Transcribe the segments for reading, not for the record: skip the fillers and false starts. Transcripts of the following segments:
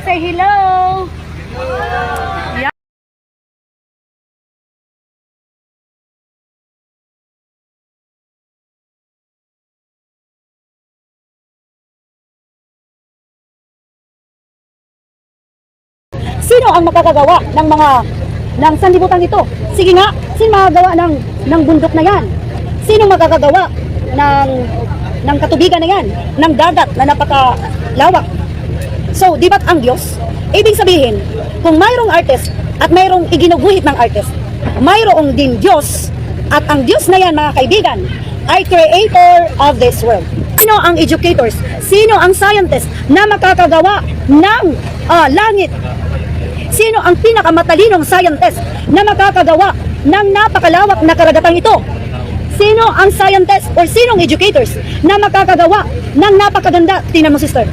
Say hello. Yeah. Sino ang makakagawa ng sanlibutan ito? Sige nga, sino makakagawa ng bundok na yan? Sino makakagawa ng katubigan na yan? Ng dagat na napakalawak? So, di ba't ang Diyos? Ibig sabihin, kung mayroong artist at mayroong iginuguhit ng artist, mayroong din Diyos, at ang Diyos na yan, mga kaibigan, ay creator of this world. Sino ang educators? Sino ang scientist na makakagawa ng langit? Sino ang pinakamatalinong scientist na makakagawa ng napakalawak na karagatang ito? Sino ang scientist or sinong educators na makakagawa ng napakaganda, tingnan mo sister,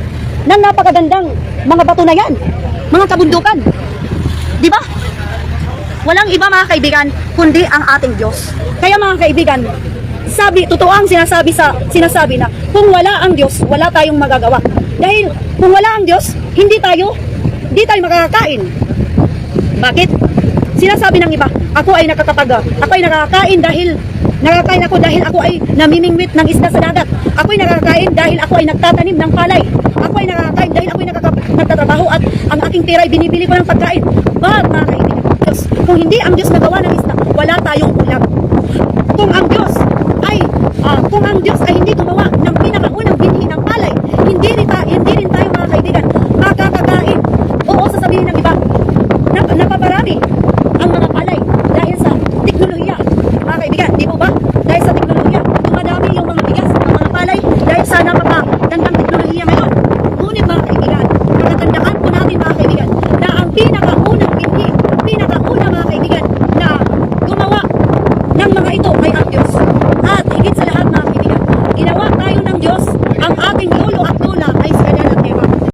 ng napakagandang mga bato na yan, mga kabundukan? Di ba? Walang iba mga kaibigan, kundi ang ating Diyos. Kaya mga kaibigan, totoo ang sinasabi na kung wala ang Diyos, wala tayong magagawa. Dahil kung wala ang Diyos, hindi tayo makakakain. Bakit? Sinasabi ng iba, ako ay nakakain dahil ako ay namimingwit ng isda sa dagat. Ako ay nakakain dahil ako ay nagtatanim ng palay. Ako ay nakakain dahil ako ay nagtatrabaho at ang aking pera ay binibili ko ng pagkain. But mga kaibigan, Diyos, kung hindi ang Diyos nagawa ng isda, wala tayong ulam.